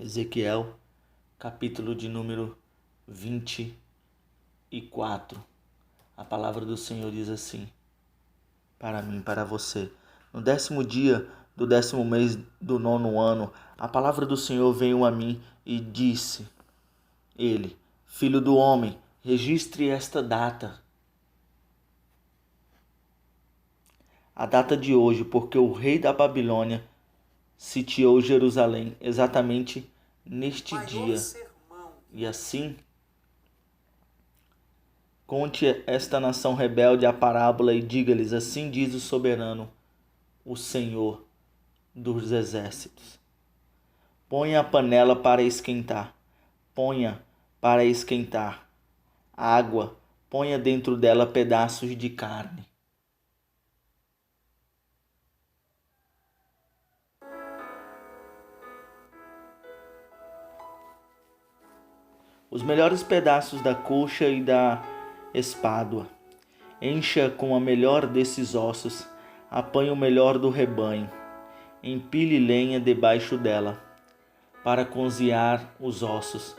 Ezequiel, capítulo de número 24. A palavra do Senhor diz assim, para mim, para você. No 10º dia do 10º mês do 9º ano, a palavra do Senhor veio a mim e disse, ele, filho do homem, registre esta data. A data de hoje, porque o rei da Babilônia sitiou Jerusalém exatamente neste dia. E assim, conte esta nação rebelde a parábola e diga-lhes, assim diz o soberano, o Senhor dos exércitos. Ponha a panela para esquentar, ponha para esquentar água, ponha dentro dela pedaços de carne. Os melhores pedaços da coxa e da espádua. Encha com a melhor desses ossos, apanhe o melhor do rebanho. Empilhe lenha debaixo dela, para cozinhar os ossos.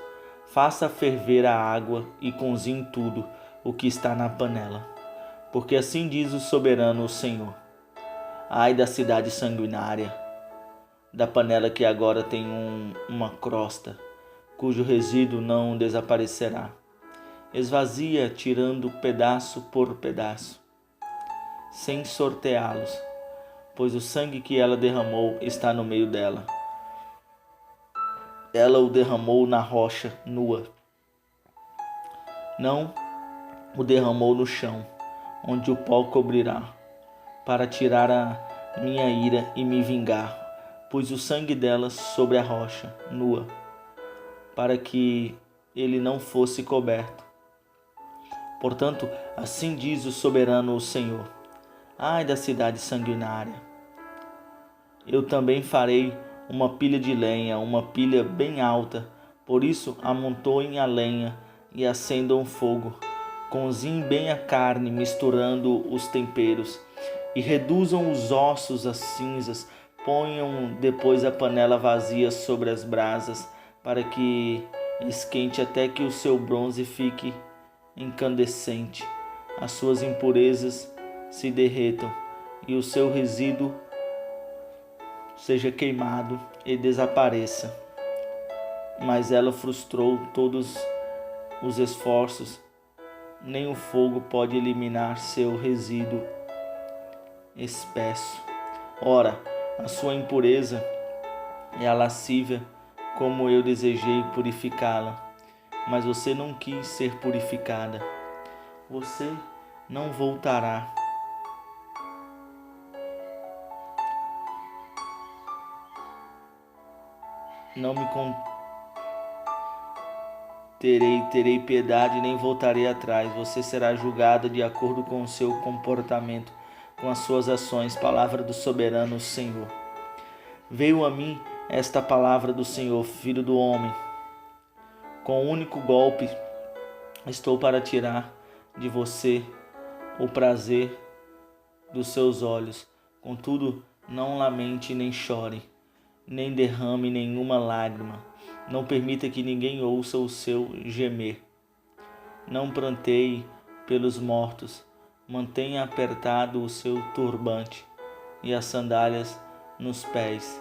Faça ferver a água e cozinhe tudo o que está na panela. Porque assim diz o soberano, o Senhor. Ai da cidade sanguinária, da panela que agora tem uma crosta, cujo resíduo não desaparecerá. Esvazia, tirando pedaço por pedaço, sem sorteá-los, pois o sangue que ela derramou está no meio dela. Ela o derramou na rocha nua, não o derramou no chão, onde o pó cobrirá, para tirar a minha ira e me vingar. Pus o sangue dela sobre a rocha nua, para que ele não fosse coberto. Portanto, assim diz o soberano, o Senhor. Ai da cidade sanguinária! Eu também farei uma pilha de lenha, uma pilha bem alta. Por isso, amontoem a lenha e acendam o fogo. Cozinhem bem a carne, misturando os temperos. E reduzam os ossos às cinzas. Ponham depois a panela vazia sobre as brasas, para que esquente até que o seu bronze fique incandescente. As suas impurezas se derretam e o seu resíduo seja queimado e desapareça. Mas ela frustrou todos os esforços, nem o fogo pode eliminar seu resíduo espesso. Ora, a sua impureza é a lascívia, como eu desejei purificá-la, mas você não quis ser purificada. Você não voltará. Não me terei piedade, nem voltarei atrás. Você será julgada de acordo com o seu comportamento, com as suas ações. Palavra do soberano Senhor. Veio a mim esta palavra do Senhor, filho do homem. Com um único golpe estou para tirar de você o prazer dos seus olhos. Contudo, não lamente nem chore, nem derrame nenhuma lágrima. Não permita que ninguém ouça o seu gemer. Não pranteie pelos mortos. Mantenha apertado o seu turbante e as sandálias nos pés.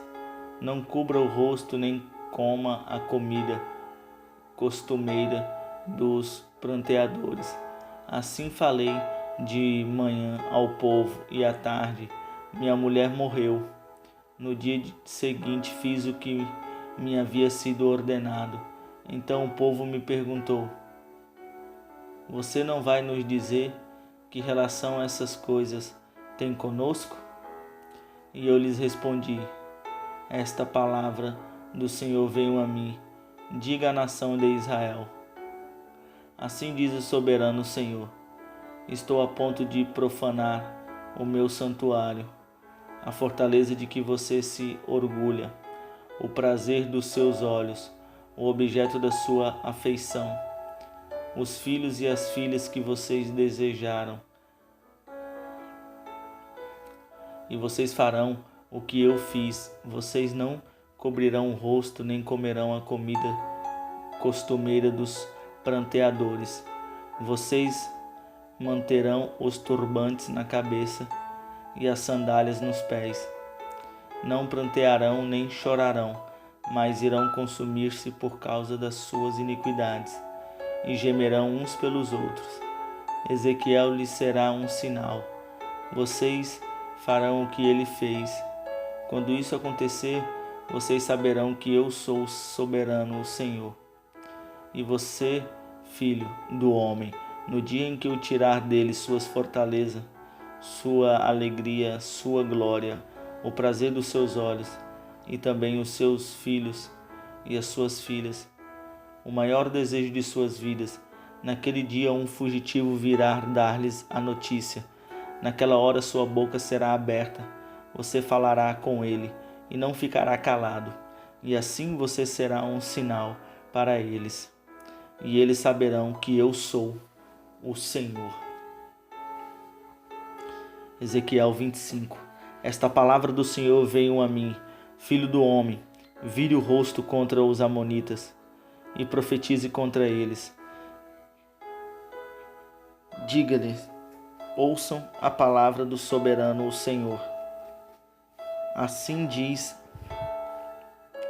Não cubra o rosto nem coma a comida costumeira dos pranteadores. Assim falei de manhã ao povo e à tarde minha mulher morreu. No dia seguinte fiz o que me havia sido ordenado. Então o povo me perguntou: você não vai nos dizer que relação essas coisas tem conosco? E eu lhes respondi: esta palavra do Senhor veio a mim. Diga à nação de Israel: assim diz o soberano Senhor: estou a ponto de profanar o meu santuário, a fortaleza de que você se orgulha, o prazer dos seus olhos, o objeto da sua afeição, os filhos e as filhas que vocês desejaram. E vocês farão o que eu fiz. Vocês não cobrirão o rosto, nem comerão a comida costumeira dos pranteadores. Vocês manterão os turbantes na cabeça e as sandálias nos pés. Não prantearão nem chorarão, mas irão consumir-se por causa das suas iniquidades, e gemerão uns pelos outros. Ezequiel lhes será um sinal. Vocês farão o que ele fez. Quando isso acontecer, vocês saberão que eu sou soberano, o Senhor. E você, filho do homem, no dia em que eu tirar dele suas fortalezas, sua alegria, sua glória, o prazer dos seus olhos, e também os seus filhos e as suas filhas, o maior desejo de suas vidas, naquele dia um fugitivo virá dar-lhes a notícia. Naquela hora sua boca será aberta, você falará com ele e não ficará calado, e assim você será um sinal para eles, e eles saberão que eu sou o Senhor. Ezequiel 25. Esta palavra do Senhor veio a mim: filho do homem, vire o rosto contra os amonitas e profetize contra eles. Diga-lhes: ouçam a palavra do soberano, o Senhor. Assim diz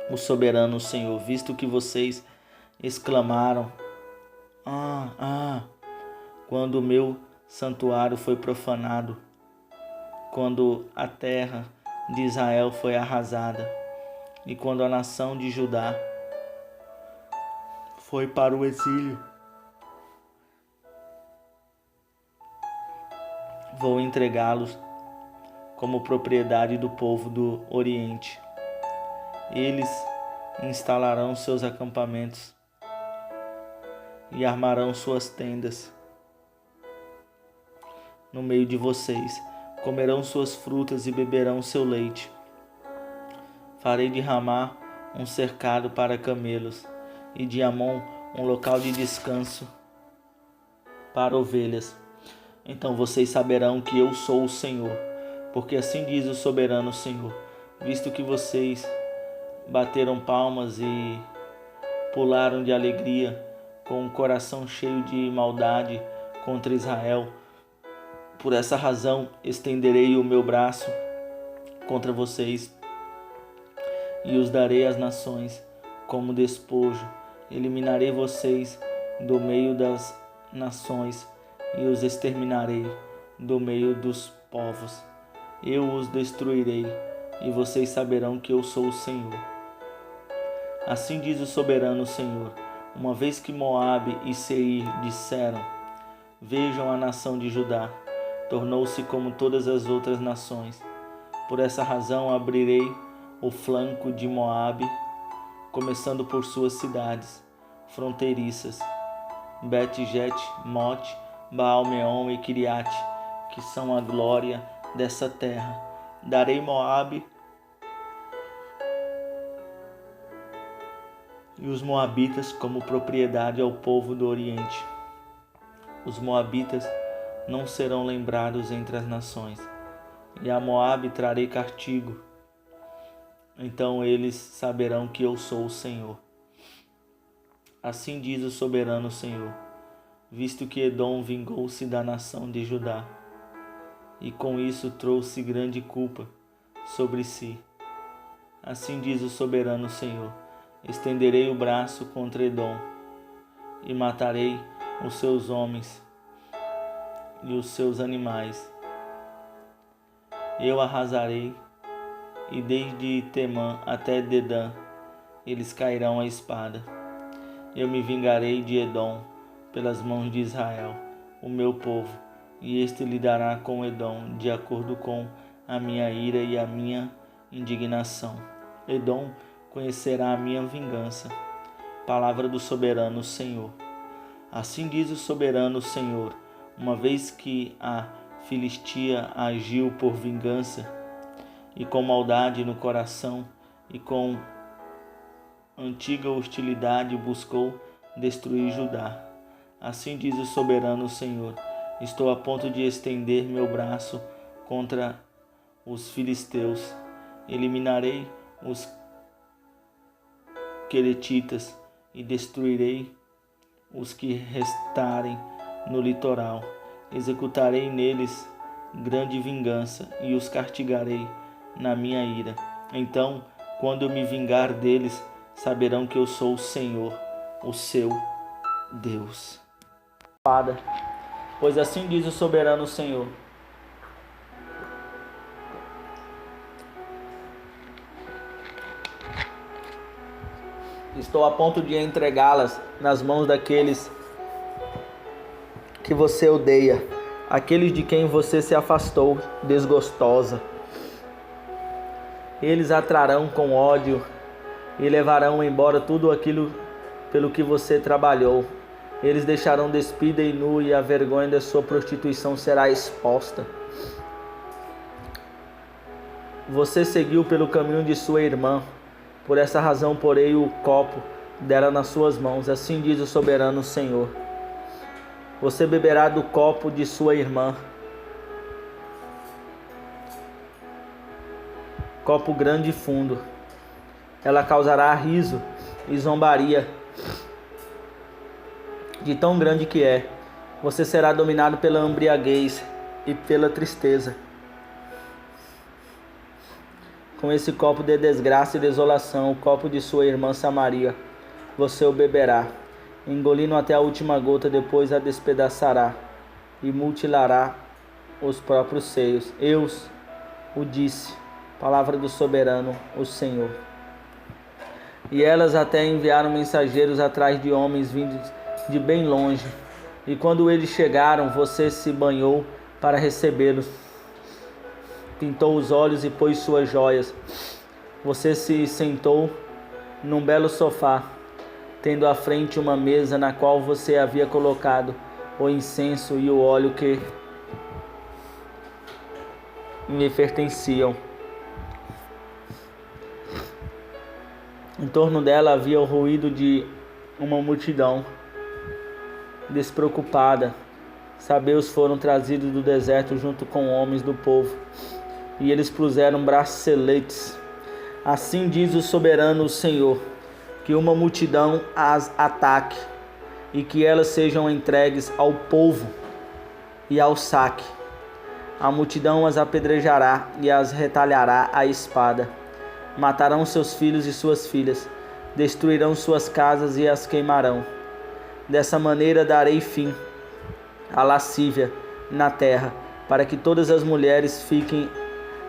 o soberano, o Senhor: visto que vocês exclamaram, quando o meu santuário foi profanado, quando a terra de Israel foi arrasada, e quando a nação de Judá foi para o exílio, vou entregá-los como propriedade do povo do Oriente. Eles instalarão seus acampamentos e armarão suas tendas no meio de vocês. Comerão suas frutas e beberão seu leite. Farei de Ramá um cercado para camelos, e de Amon um local de descanso para ovelhas. Então vocês saberão que eu sou o Senhor, porque assim diz o soberano Senhor: visto que vocês bateram palmas e pularam de alegria, com o coração cheio de maldade contra Israel, por essa razão estenderei o meu braço contra vocês e os darei às nações como despojo. Eliminarei vocês do meio das nações e os exterminarei do meio dos povos. Eu os destruirei e vocês saberão que eu sou o Senhor. Assim diz o soberano Senhor: uma vez que Moabe e Seir disseram, vejam a nação de Judá, tornou-se como todas as outras nações. Por essa razão abrirei o flanco de Moabe, começando por suas cidades fronteiriças, Bet-jet, Mote, Baal-meon e Kiriate, que são a glória dessa terra. Darei Moabe e os moabitas como propriedade ao povo do Oriente. Os moabitas não serão lembrados entre as nações, e a Moabe trarei castigo. Então eles saberão que eu sou o Senhor. Assim diz o soberano Senhor: visto que Edom vingou-se da nação de Judá, e com isso trouxe grande culpa sobre si. Assim diz o soberano Senhor: estenderei o braço contra Edom, e matarei os seus homens e os seus animais. Eu arrasarei, e desde Temã até Dedã eles cairão à espada. Eu me vingarei de Edom pelas mãos de Israel, o meu povo, e este lidará com Edom de acordo com a minha ira e a minha indignação. Edom conhecerá a minha vingança. Palavra do soberano Senhor. Assim diz o soberano Senhor: uma vez que a Filistia agiu por vingança, e com maldade no coração, e com antiga hostilidade buscou destruir Judá. Assim diz o soberano Senhor: estou a ponto de estender meu braço contra os filisteus. Eliminarei os queretitas e destruirei os que restarem no litoral. Executarei neles grande vingança e os castigarei na minha ira. Então, quando eu me vingar deles, saberão que eu sou o Senhor, o seu Deus. Pois assim diz o soberano Senhor: estou a ponto de entregá-las nas mãos daqueles que você odeia, aqueles de quem você se afastou desgostosa. Eles atrarão com ódio e levarão embora tudo aquilo pelo que você trabalhou. Eles deixarão despida e nu, e a vergonha da sua prostituição será exposta. Você seguiu pelo caminho de sua irmã. Por essa razão porei o copo dela nas suas mãos. Assim diz o soberano Senhor: você beberá do copo de sua irmã, copo grande e fundo. Ela causará riso e zombaria, de tão grande que é. Você será dominado pela embriaguez e pela tristeza. Com esse copo de desgraça e desolação, o copo de sua irmã Samaria, você o beberá, engolindo até a última gota, depois a despedaçará e mutilará os próprios seios. Eu o disse, palavra do soberano, o Senhor. E elas até enviaram mensageiros atrás de homens vindos de bem longe. E quando eles chegaram, você se banhou para recebê-los, pintou os olhos e pôs suas joias. Você se sentou num belo sofá, tendo à frente uma mesa na qual você havia colocado o incenso e o óleo que me pertenciam. Em torno dela havia o ruído de uma multidão despreocupada. Sabeus foram trazidos do deserto junto com homens do povo, e eles puseram braceletes. Assim diz o soberano Senhor: que uma multidão as ataque, e que elas sejam entregues ao povo e ao saque. A multidão as apedrejará e as retalhará a espada. Matarão seus filhos e suas filhas, destruirão suas casas e as queimarão. Dessa maneira darei fim à lascívia na terra, para que todas as mulheres fiquem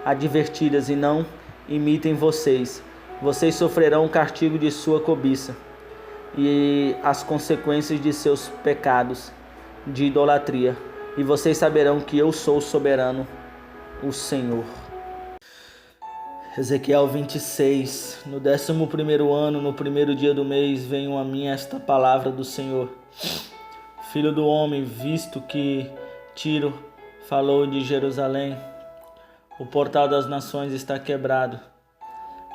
advertidas e não imitem vocês. Vocês sofrerão o castigo de sua cobiça e as consequências de seus pecados de idolatria, e vocês saberão que eu sou soberano, o Senhor. Ezequiel 26. No 11º ano, no primeiro dia do mês, veio a mim esta palavra do Senhor: filho do homem, visto que Tiro falou de Jerusalém, o portal das nações está quebrado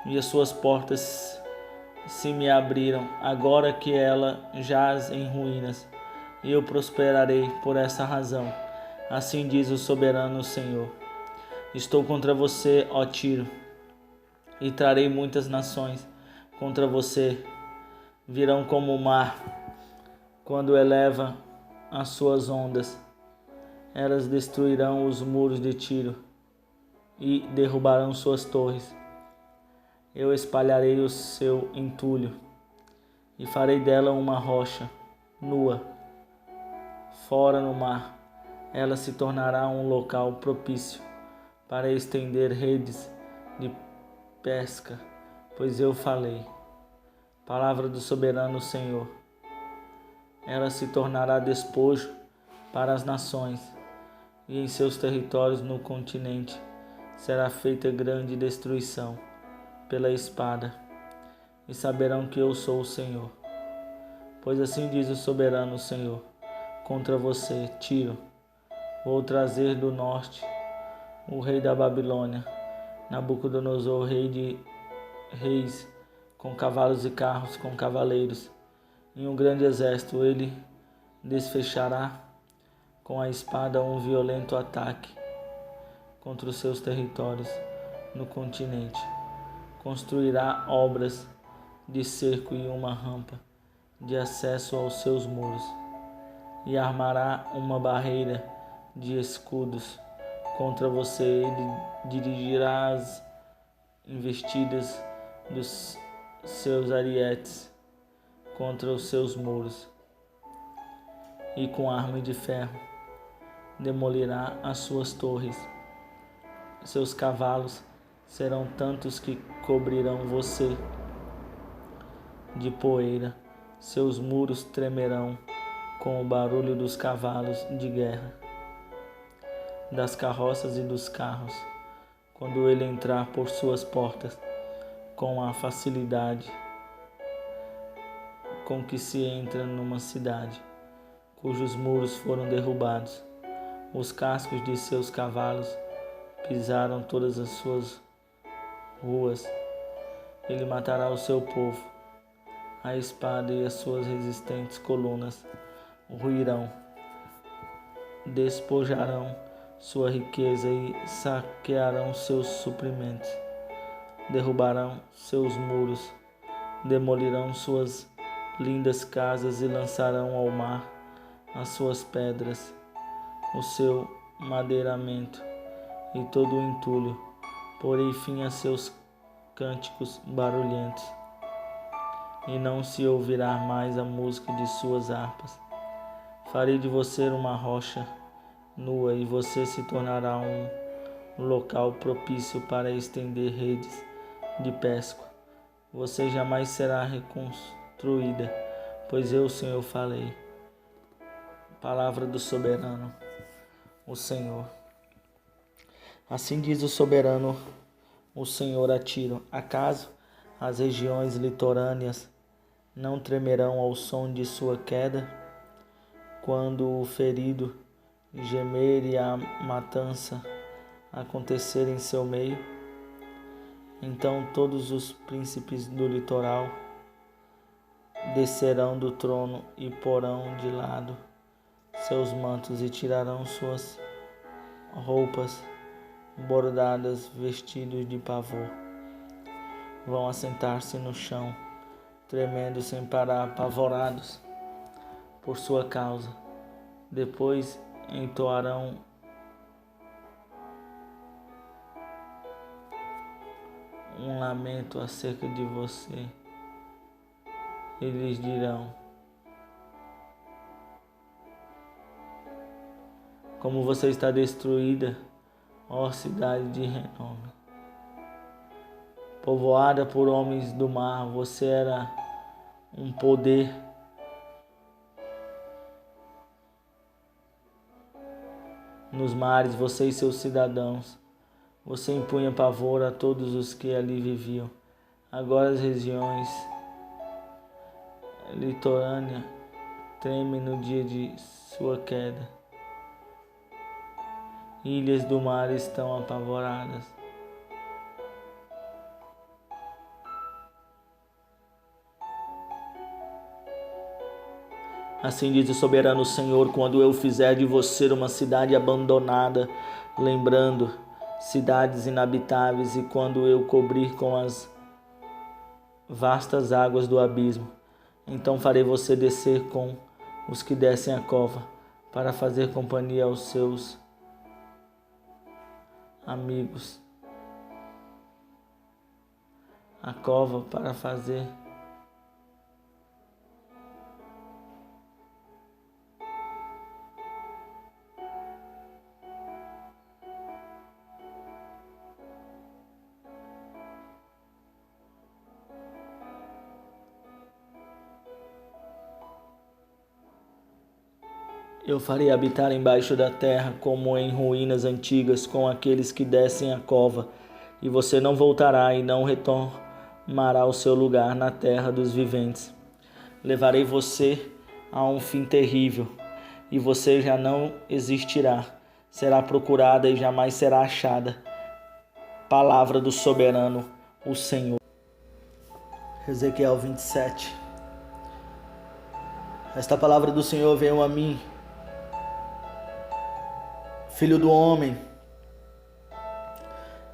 e as suas portas se me abriram, agora que ela jaz em ruínas, e eu prosperarei por essa razão. Assim diz o soberano Senhor: estou contra você, ó Tiro, e trarei muitas nações contra você. Virão como o mar quando eleva as suas ondas. Elas destruirão os muros de Tiro e derrubarão suas torres. Eu espalharei o seu entulho e farei dela uma rocha nua fora no mar. Ela se tornará um local propício para estender redes de pesca, pois eu falei. Palavra do soberano Senhor. Ela se tornará despojo para as nações, e em seus territórios no continente será feita grande destruição pela espada, e saberão que eu sou o Senhor. Pois assim diz o soberano Senhor: contra você, Tiro, vou trazer do norte o rei da Babilônia, Nabucodonosor, rei de reis, com cavalos e carros, com cavaleiros, em um grande exército. Ele desfechará com a espada um violento ataque contra os seus territórios no continente. Construirá obras de cerco e uma rampa de acesso aos seus muros, e armará uma barreira de escudos contra você. Ele dirigirá as investidas dos seus arietes contra os seus muros, e com arma de ferro demolirá as suas torres. Seus cavalos serão tantos que cobrirão você de poeira. Seus muros tremerão com o barulho dos cavalos de guerra, das carroças e dos carros, quando ele entrar por suas portas, com a facilidade com que se entra numa cidade cujos muros foram derrubados. Os cascos de seus cavalos pisaram todas as suas ruas. Ele matará o seu povo. A espada e as suas resistentes colunas ruirão. Despojarão sua riqueza e saquearão seus suprimentos. Derrubarão seus muros, demolirão suas lindas casas e lançarão ao mar as suas pedras, o seu madeiramento e todo o entulho. Porei fim a seus cânticos barulhentos, e não se ouvirá mais a música de suas harpas. Farei de você uma rocha nua, e você se tornará um local propício para estender redes de pesca. Você jamais será reconstruída, pois eu, Senhor, falei. Palavra do soberano, o Senhor. Assim diz o soberano, o Senhor a Tiro: acaso as regiões litorâneas não tremerão ao som de sua queda, quando o ferido gemer e a matança acontecer em seu meio? Então todos os príncipes do litoral descerão do trono e porão de lado seus mantos e tirarão suas roupas bordadas, vestidos de pavor. Vão assentar-se no chão, tremendo sem parar, apavorados por sua causa. Depois entoarão um lamento acerca de você e lhes dirão: como você está destruída, ó cidade de renome, povoada por homens do mar. Você era um poder nos mares, você e seus cidadãos. Você impunha pavor a todos os que ali viviam. Agora as regiões litorâneas tremem no dia de sua queda. Ilhas do mar estão apavoradas. Assim diz o soberano Senhor: quando eu fizer de você uma cidade abandonada, lembrando cidades inabitáveis, e quando eu cobrir com as vastas águas do abismo, então farei você descer com os que descem a cova, para fazer companhia aos seus amigos. A cova para fazer eu farei habitar embaixo da terra, como em ruínas antigas, com aqueles que descem a cova, e você não voltará e não retomará o seu lugar na terra dos viventes. Levarei você a um fim terrível, e você já não existirá. Será procurada e jamais será achada. Palavra do soberano, o Senhor. Ezequiel 27. Esta palavra do Senhor veio a mim: filho do homem,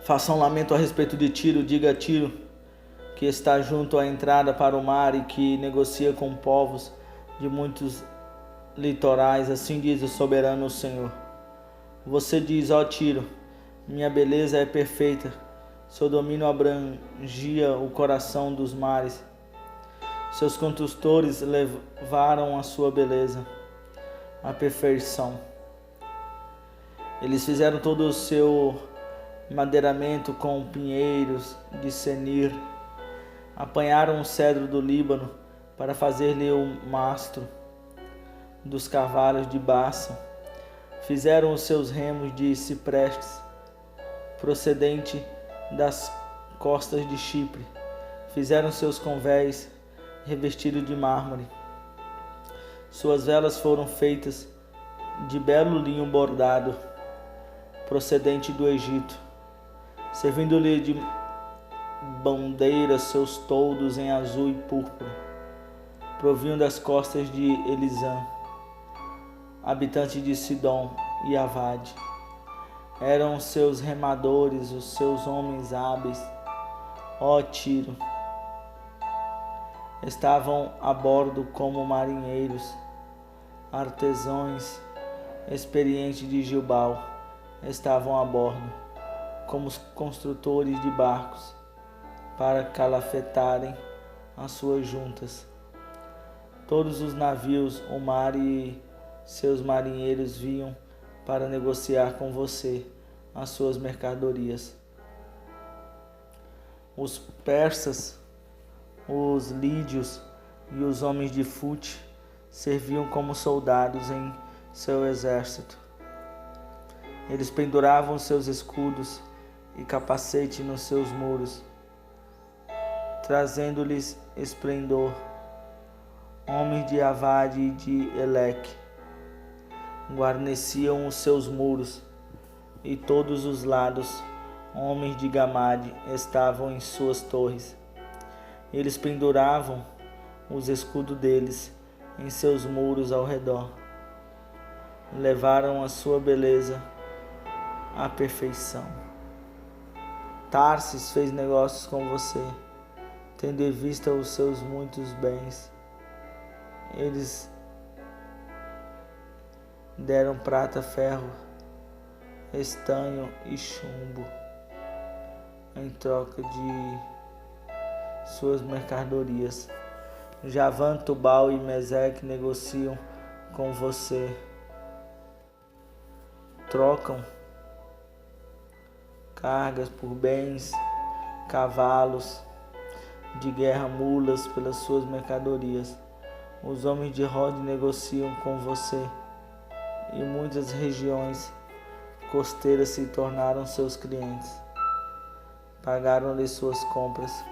faça um lamento a respeito de Tiro. Diga a Tiro: que está junto à entrada para o mar e que negocia com povos de muitos litorais. Assim diz o soberano Senhor. Você diz, ó Tiro, minha beleza é perfeita, seu domínio abrangia o coração dos mares. Seus construtores levaram a sua beleza à perfeição. Eles fizeram todo o seu madeiramento com pinheiros de Senir. Apanharam o cedro do Líbano para fazer-lhe o mastro dos cavalos de Bassa. Fizeram os seus remos de ciprestes, procedente das costas de Chipre. Fizeram seus convéis revestidos de mármore. Suas velas foram feitas de belo linho bordado, procedente do Egito, servindo-lhe de bandeira seus toldos em azul e púrpura. Provinham das costas de Elisã, habitante de Sidom e Avade. Eram seus remadores, os seus homens hábeis, ó Tiro. Estavam a bordo como marinheiros, artesãos experientes de Gilgal. Estavam a bordo como os construtores de barcos para calafetarem as suas juntas. Todos os navios, o mar e seus marinheiros vinham para negociar com você as suas mercadorias. Os persas, os lídios e os homens de Fute serviam como soldados em seu exército. Eles penduravam seus escudos e capacete nos seus muros, trazendo-lhes esplendor. Homens de Avade e de Eleque guarneciam os seus muros, e todos os lados, homens de Gamade estavam em suas torres. Eles penduravam os escudos deles em seus muros ao redor. Levaram a sua beleza à perfeição. Tarsis fez negócios com você, tendo em vista os seus muitos bens. Eles deram prata, ferro, estanho e chumbo em troca de suas mercadorias. Javã, Tubal e Meseque negociam com você. Trocam cargas por bens, cavalos de guerra, mulas pelas suas mercadorias. Os homens de Rode negociam com você, e muitas regiões costeiras se tornaram seus clientes. Pagaram-lhe suas compras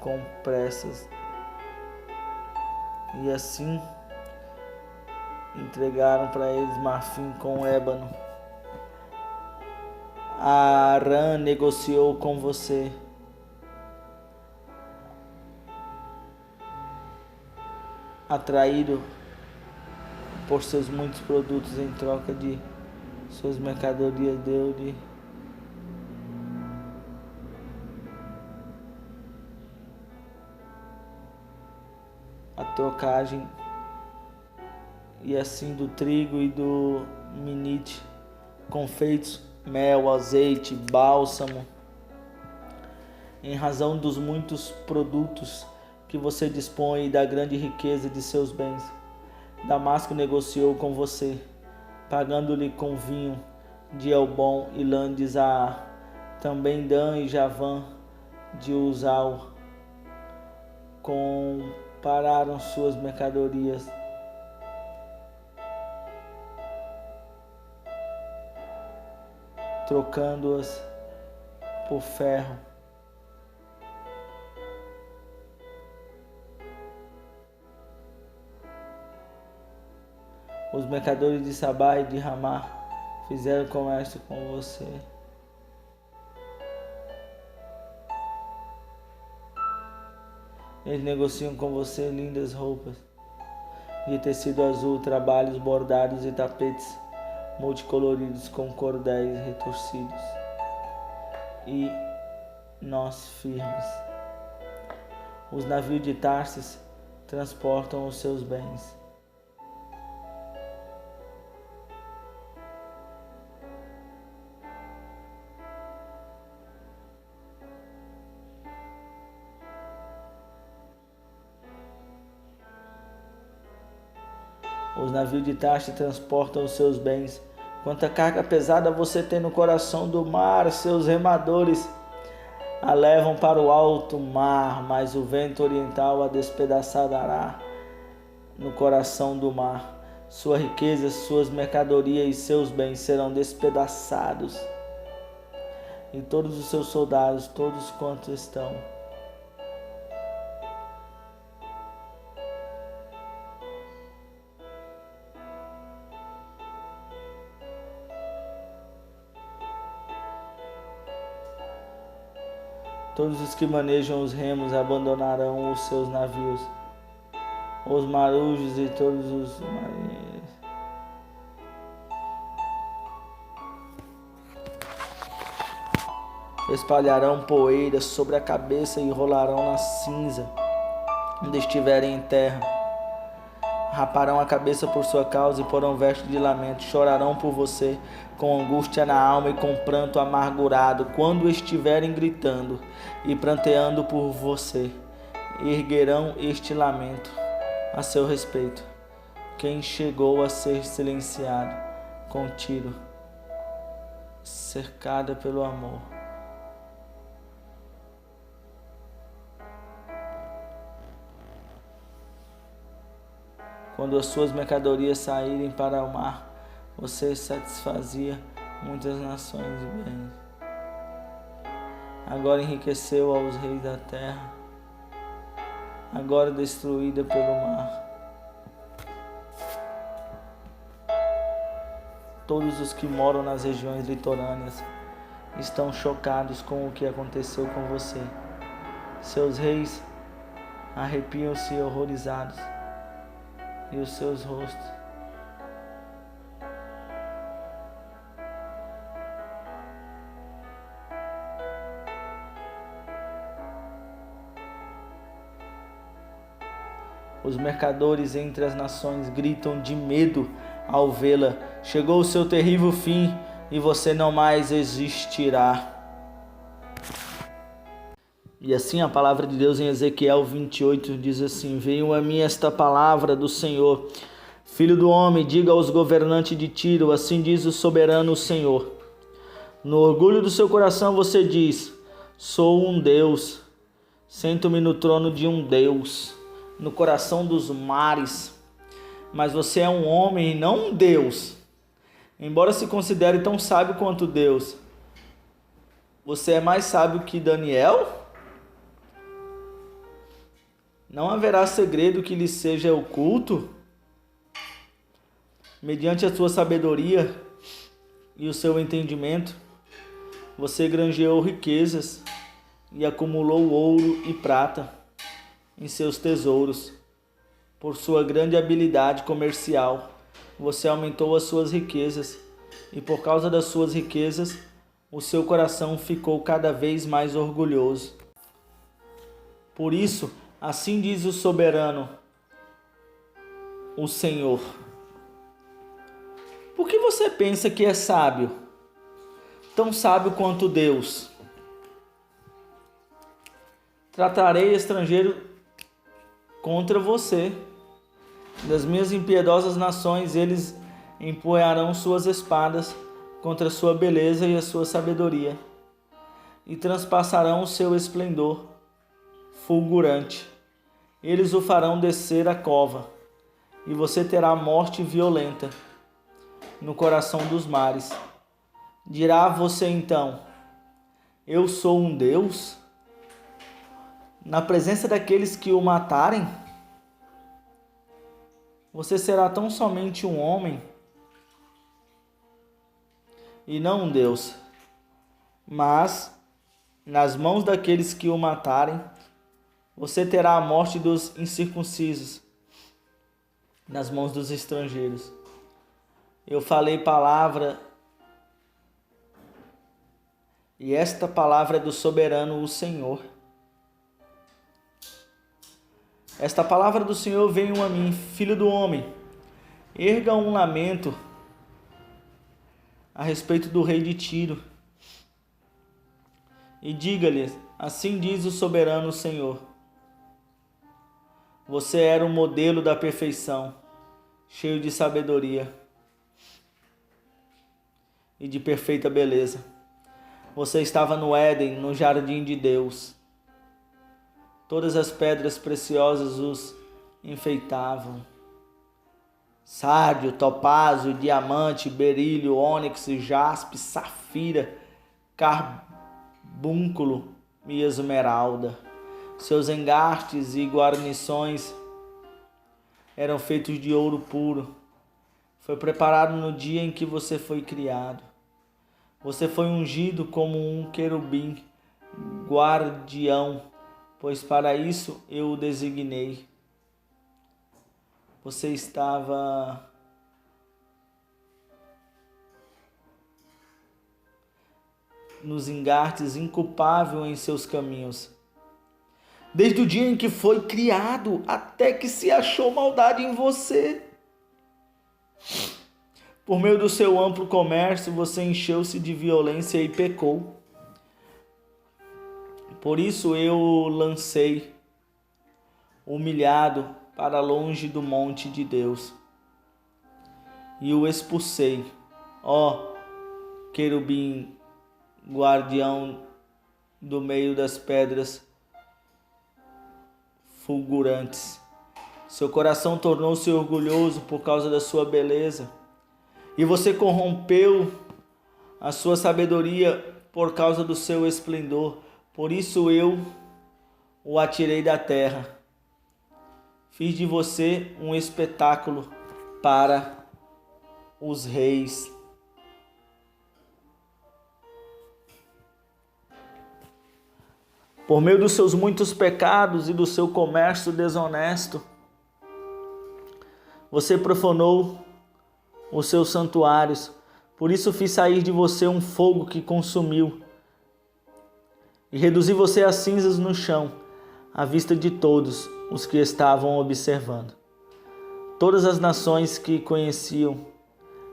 com pressas, e assim entregaram para eles marfim com ébano. A Arã negociou com você. Atraído por seus muitos produtos em troca de suas mercadorias, deu-lhe a trocagem, e assim do trigo e do minite, confeitos, mel, azeite, bálsamo. Em razão dos muitos produtos que você dispõe e da grande riqueza de seus bens, Damasco negociou com você, pagando-lhe com vinho de Elbom e lã de Zaar. Também Dan e Javã de Uzal compararam suas mercadorias. Trocando-as por ferro. Os mercadores de Sabá e de Ramá fizeram comércio com você. Eles negociam com você lindas roupas de tecido azul, trabalhos bordados e tapetes multicoloridos com cordéis retorcidos e nós firmes. Os navios de Tarsis transportam os seus bens. Os navios de Tarsis transportam os seus bens. Quanta carga pesada você tem no coração do mar, seus remadores a levam para o alto mar, mas o vento oriental a despedaçará no coração do mar. Sua riqueza, suas mercadorias e seus bens serão despedaçados, e todos os seus soldados, todos quantos estão. Todos os que manejam os remos abandonarão os seus navios, os marujos e todos os marinheiros. Espalharão poeira sobre a cabeça e rolarão na cinza, onde estiverem em terra. Raparão a cabeça por sua causa e porão vestes de lamento. Chorarão por você, com angústia na alma e com pranto amargurado, quando estiverem gritando e pranteando por você. Erguerão este lamento a seu respeito. Quem chegou a ser silenciado com tiro, cercada pelo amor. Quando as suas mercadorias saírem para o mar, você satisfazia muitas nações e bens. Agora enriqueceu aos reis da terra, agora destruída pelo mar. Todos os que moram nas regiões litorâneas estão chocados com o que aconteceu com você. Seus reis arrepiam-se horrorizados, e os seus rostos os mercadores entre as nações gritam de medo ao vê-la. Chegou o seu terrível fim e você não mais existirá. E assim a palavra de Deus em Ezequiel 28 diz assim: veio a mim esta palavra do Senhor. Filho do homem, diga aos governantes de Tiro, assim diz o soberano Senhor. No orgulho do seu coração você diz: sou um Deus, sento-me no trono de um Deus, no coração dos mares. Mas você é um homem e não um Deus. Embora se considere tão sábio quanto Deus, você é mais sábio que Daniel? Não haverá segredo que lhe seja oculto? Mediante a sua sabedoria e o seu entendimento, você granjeou riquezas e acumulou ouro e prata em seus tesouros. Por sua grande habilidade comercial, você aumentou as suas riquezas, e por causa das suas riquezas, o seu coração ficou cada vez mais orgulhoso. Por isso, assim diz o soberano, o Senhor: por que você pensa que é sábio, tão sábio quanto Deus? Tratarei estrangeiro contra você. Das minhas impiedosas nações, eles empunharão suas espadas contra a sua beleza e a sua sabedoria, e transpassarão o seu esplendor fulgurante. Eles o farão descer a cova, e você terá morte violenta no coração dos mares. Dirá você então: eu sou um Deus? Na presença daqueles que o matarem, você será tão somente um homem e não um Deus. Mas nas mãos daqueles que o matarem, você terá a morte dos incircuncisos, nas mãos dos estrangeiros. Eu falei palavra, e esta palavra é do soberano, o Senhor. Esta palavra do Senhor veio a mim, filho do homem. Erga um lamento a respeito do rei de Tiro e diga-lhe: assim diz o soberano Senhor. Você era um modelo da perfeição, cheio de sabedoria e de perfeita beleza. Você estava no Éden, no jardim de Deus. Todas as pedras preciosas os enfeitavam. Sárdio, topázio, diamante, berílio, ônix, jaspe, safira, carbúnculo e esmeralda. Seus engastes e guarnições eram feitos de ouro puro. Foi preparado no dia em que você foi criado. Você foi ungido como um querubim, guardião, pois para isso eu o designei. Você estava nos engastes, inculpável em seus caminhos. Desde o dia em que foi criado, até que se achou maldade em você. Por meio do seu amplo comércio, você encheu-se de violência e pecou. Por isso eu o lancei, humilhado, para longe do monte de Deus, e o expulsei, ó querubim guardião do meio das pedras fulgurantes. Seu coração tornou-se orgulhoso por causa da sua beleza, e você corrompeu a sua sabedoria por causa do seu esplendor. Por isso eu o atirei da terra. Fiz de você um espetáculo para os reis. Por meio dos seus muitos pecados e do seu comércio desonesto, você profanou os seus santuários. Por isso fiz sair de você um fogo que consumiu e reduzi você a cinzas no chão, à vista de todos os que estavam observando. Todas as nações que conheciam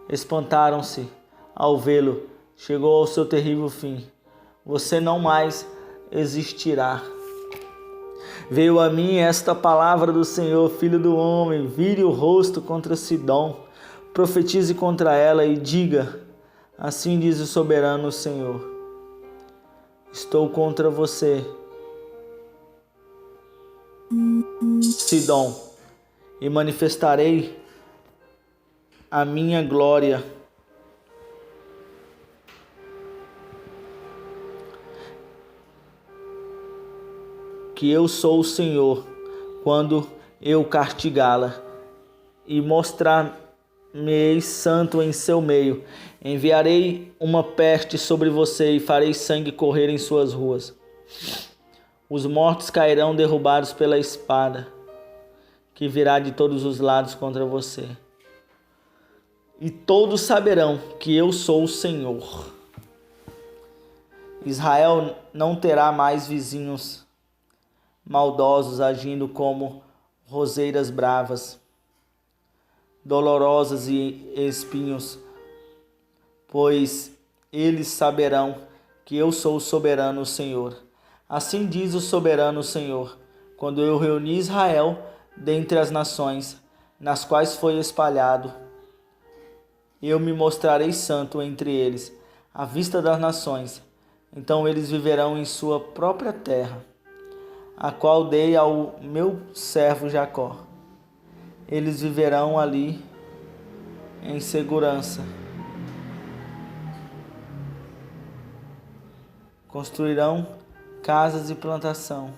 espantaram-se ao vê-lo. Chegou ao seu terrível fim. Você não mais existirá. Veio a mim esta palavra do Senhor, filho do homem. Vire o rosto contra Sidom, profetize contra ela e diga: assim diz o soberano Senhor: estou contra você, Sidom, e manifestarei a minha glória. Que eu sou o Senhor, quando eu castigá-la, e mostrar-me-ei santo em seu meio. Enviarei uma peste sobre você e farei sangue correr em suas ruas. Os mortos cairão derrubados pela espada, que virá de todos os lados contra você. E todos saberão que eu sou o Senhor. Israel não terá mais vizinhos maldosos agindo como roseiras bravas, dolorosas e espinhos, pois eles saberão que eu sou o soberano Senhor. Assim diz o soberano Senhor: quando eu reuni Israel dentre as nações nas quais foi espalhado, eu me mostrarei santo entre eles, à vista das nações. Então eles viverão em sua própria terra, a qual dei ao meu servo Jacó. Eles viverão ali em segurança. Construirão casas de plantação.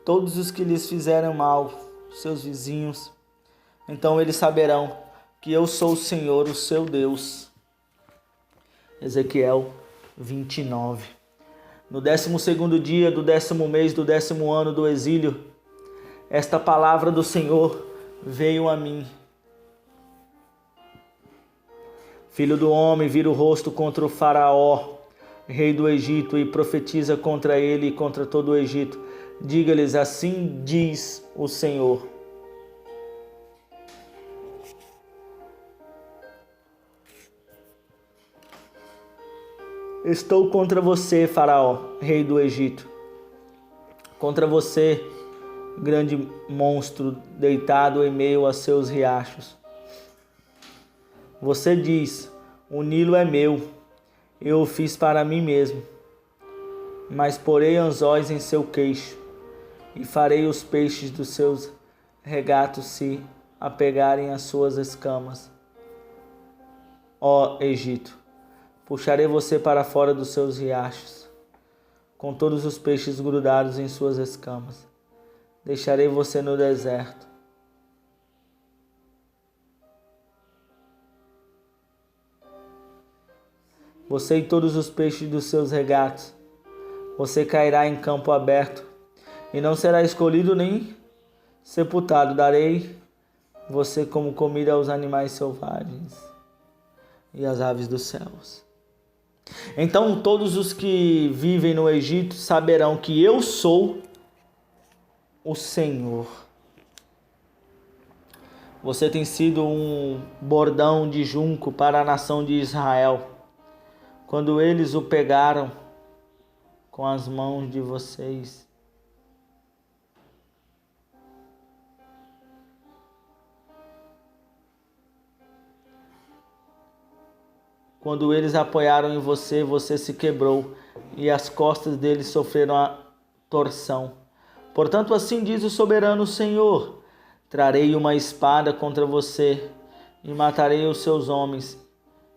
Todos os que lhes fizeram mal, seus vizinhos, então eles saberão que eu sou o Senhor, o seu Deus. Ezequiel 29. No 12º dia do 10º mês do 10º ano do exílio, esta palavra do Senhor veio a mim. Filho do homem, vira o rosto contra o faraó, rei do Egito, e profetiza contra ele e contra todo o Egito. Diga-lhes: assim diz o Senhor. Estou contra você, faraó, rei do Egito. Contra você, grande monstro deitado em meio a seus riachos. Você diz: o Nilo é meu, eu o fiz para mim mesmo. Mas porei anzóis em seu queixo, e farei os peixes dos seus regatos se apegarem às suas escamas. Ó Egito, puxarei você para fora dos seus riachos, com todos os peixes grudados em suas escamas. Deixarei você no deserto. Você e todos os peixes dos seus regatos. Você cairá em campo aberto, e não será escolhido nem sepultado. Darei você como comida aos animais selvagens e às aves dos céus. Então todos os que vivem no Egito saberão que eu sou o Senhor. Você tem sido um bordão de junco para a nação de Israel. Quando eles o pegaram com as mãos de vocês, quando eles apoiaram em você, você se quebrou e as costas deles sofreram a torção. Portanto, assim diz o soberano Senhor: trarei uma espada contra você e matarei os seus homens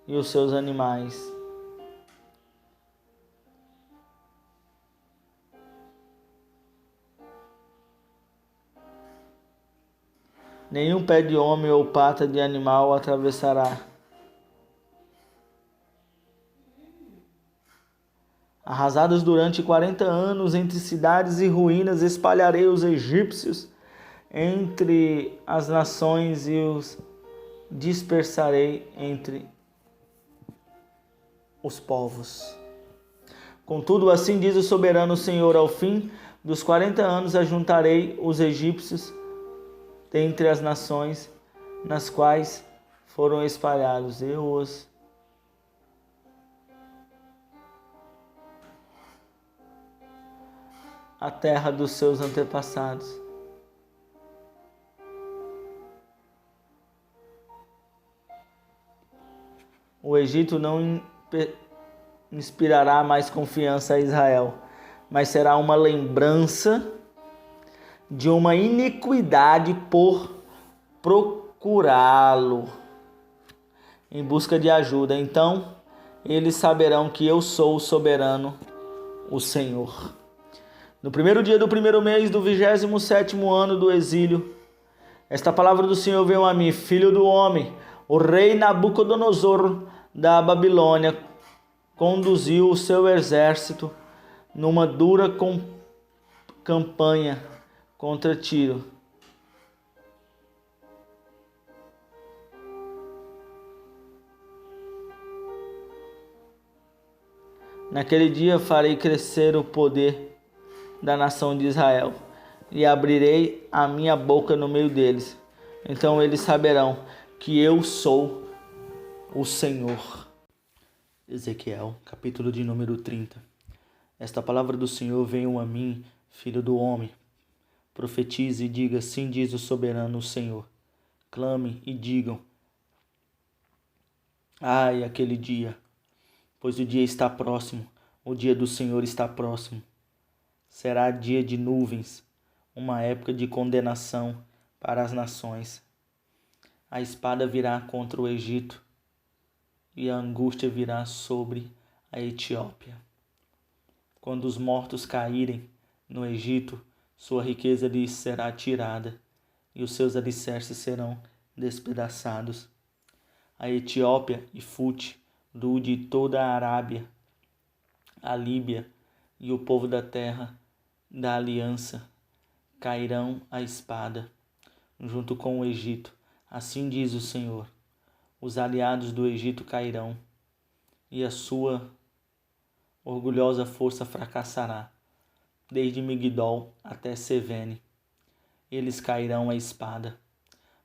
e os seus animais. Nenhum pé de homem ou pata de animal atravessará. Arrasados durante 40 anos entre cidades e ruínas, espalharei os egípcios entre as nações e os dispersarei entre os povos. Contudo, assim diz o soberano Senhor: ao fim dos 40 anos ajuntarei os egípcios dentre as nações nas quais foram espalhados. A terra dos seus antepassados. O Egito não inspirará mais confiança a Israel, mas será uma lembrança de uma iniquidade por procurá-lo em busca de ajuda. Então eles saberão que eu sou o soberano, o Senhor. No primeiro dia do primeiro mês do 27º ano do exílio, esta palavra do Senhor veio a mim: filho do homem, o rei Nabucodonosor da Babilônia conduziu o seu exército numa dura campanha contra Tiro. Naquele dia farei crescer o poder da nação de Israel e abrirei a minha boca no meio deles. Então eles saberão que eu sou o Senhor. Ezequiel, capítulo de número 30. Esta palavra do Senhor veio a mim, filho do homem. Profetize e diga: assim diz o soberano Senhor. Clame e digam: ai, aquele dia, pois o dia está próximo, o dia do Senhor está próximo. Será dia de nuvens, uma época de condenação para as nações. A espada virá contra o Egito e a angústia virá sobre a Etiópia. Quando os mortos caírem no Egito, sua riqueza lhes será tirada e os seus alicerces serão despedaçados. A Etiópia e Fute, Lud e toda a Arábia, a Líbia e o povo da terra da aliança cairão à espada, junto com o Egito. Assim diz o Senhor. os aliados do Egito cairão, e a sua orgulhosa força fracassará, desde Migdol até Sevene. Eles cairão à espada.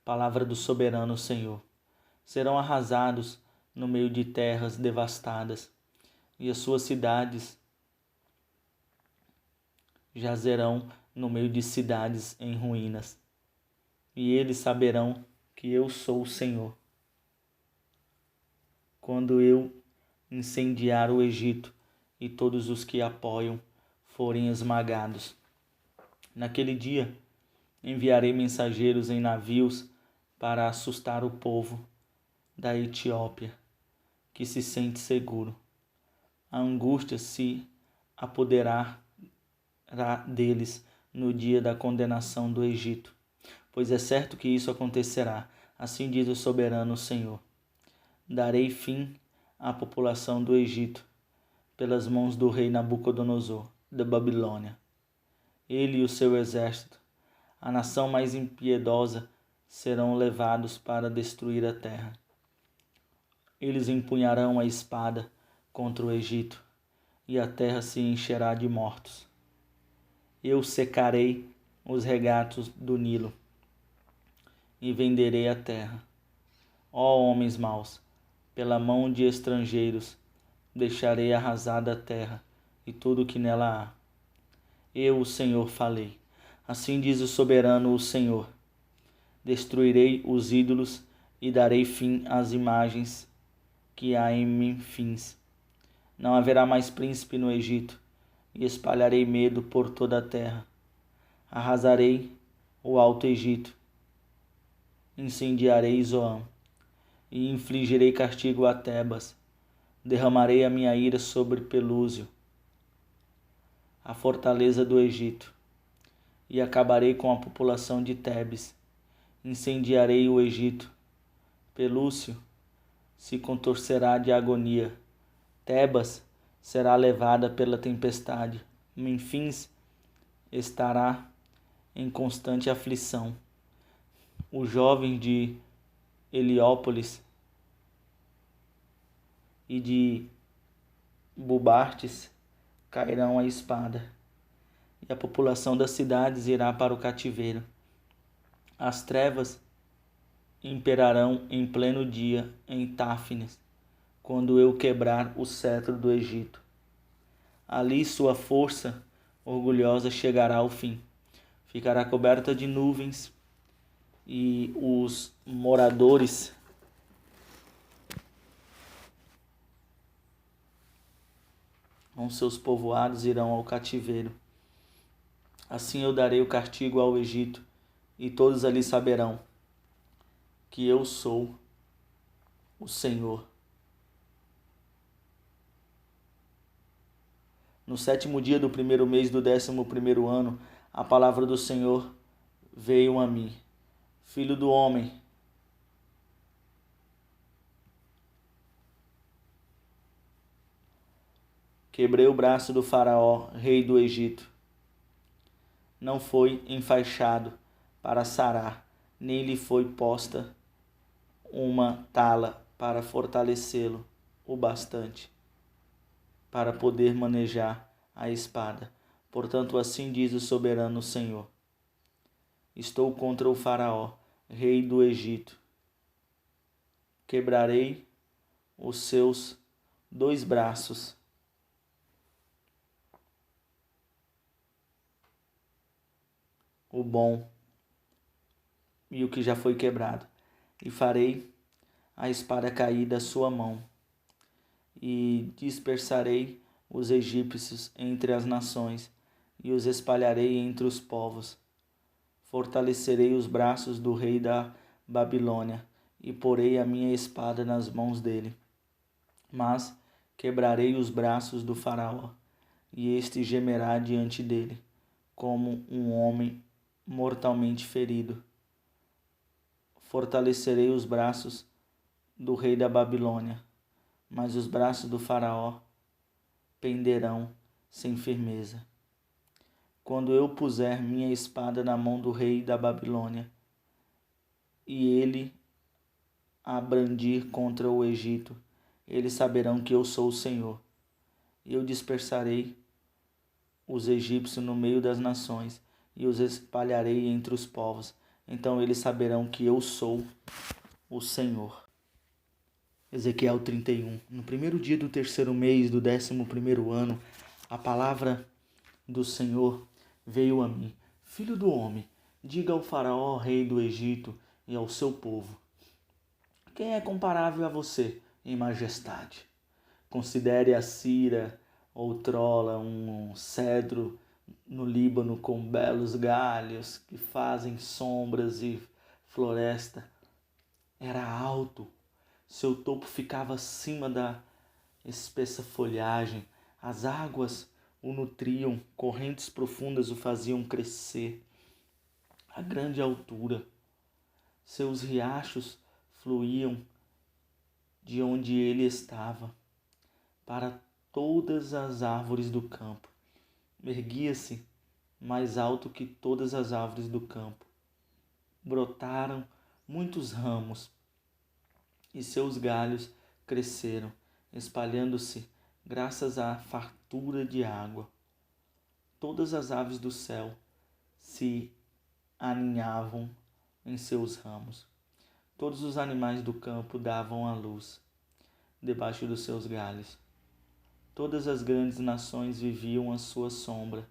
Palavra do soberano Senhor. Serão arrasados no meio de terras devastadas, e as suas cidades jazerão no meio de cidades em ruínas. E eles saberão que eu sou o Senhor, quando eu incendiar o Egito e todos os que apoiam forem esmagados. Naquele dia enviarei mensageiros em navios para assustar o povo da Etiópia, que se sente seguro. A angústia se apoderará deles no dia da condenação do Egito, pois é certo que isso acontecerá, assim diz o soberano Senhor. Darei fim à população do Egito, pelas mãos do rei Nabucodonosor, da Babilônia. Ele e o seu exército, a nação mais impiedosa, serão levados para destruir a terra. Eles empunharão a espada contra o Egito, e a terra se encherá de mortos. Eu secarei os regatos do Nilo e venderei a terra. Ó homens maus, pela mão de estrangeiros deixarei arrasada a terra e tudo o que nela há. Eu, o Senhor, falei. Assim diz o soberano, o Senhor. Destruirei os ídolos e darei fim às imagens que há em Menfis. Não haverá mais príncipe no Egito, e espalharei medo por toda a terra. Arrasarei o Alto Egito, incendiarei Zoão, e infligirei castigo a Tebas. Derramarei a minha ira sobre Pelúsio, a fortaleza do Egito, e acabarei com a população de Tebes. Incendiarei o Egito. Pelúcio se contorcerá de agonia. Tebas será levada pela tempestade. Menfins estará em constante aflição. Os jovens de Heliópolis e de Bubartes cairão à espada, e a população das cidades irá para o cativeiro. As trevas imperarão em pleno dia em Táfnis, quando eu quebrar o cetro do Egito. Ali sua força orgulhosa chegará ao fim. Ficará coberta de nuvens, e os moradores com seus povoados irão ao cativeiro. Assim eu darei o castigo ao Egito, e todos ali saberão que eu sou o Senhor. No 7º dia do 1º mês do 11º ano, a palavra do Senhor veio a mim. Filho do homem, quebrei o braço do faraó, rei do Egito. Não foi enfaixado para sarar, nem lhe foi posta uma tala para fortalecê-lo o bastante para poder manejar a espada. Portanto, assim diz o soberano Senhor: estou contra o faraó, rei do Egito. Quebrarei os seus 2 braços, o bom e o que já foi quebrado, e farei a espada cair da sua mão, e dispersarei os egípcios entre as nações, e os espalharei entre os povos. Fortalecerei os braços do rei da Babilônia, e porei a minha espada nas mãos dele. Mas quebrarei os braços do faraó, e este gemerá diante dele, como um homem mortalmente ferido. Fortalecerei os braços do rei da Babilônia, mas os braços do faraó penderão sem firmeza. Quando eu puser minha espada na mão do rei da Babilônia, e ele a brandir contra o Egito, eles saberão que eu sou o Senhor. Eu dispersarei os egípcios no meio das nações e os espalharei entre os povos. Então eles saberão que eu sou o Senhor. Ezequiel 31. No primeiro dia do terceiro mês do 11º ano, a palavra do Senhor veio a mim. Filho do homem, diga ao faraó, rei do Egito, e ao seu povo: quem é comparável a você em majestade? Considere a Cira, outrora um cedro no Líbano com belos galhos que fazem sombras e floresta. Era alto, seu topo ficava acima da espessa folhagem. As águas o nutriam, correntes profundas o faziam crescer a grande altura. Seus riachos fluíam de onde ele estava para todas as árvores do campo. Erguia-se mais alto que todas as árvores do campo. Brotaram muitos ramos e seus galhos cresceram, espalhando-se graças à fartura de água. Todas as aves do céu se aninhavam em seus ramos. Todos os animais do campo davam à luz debaixo dos seus galhos. Todas as grandes nações viviam à sua sombra.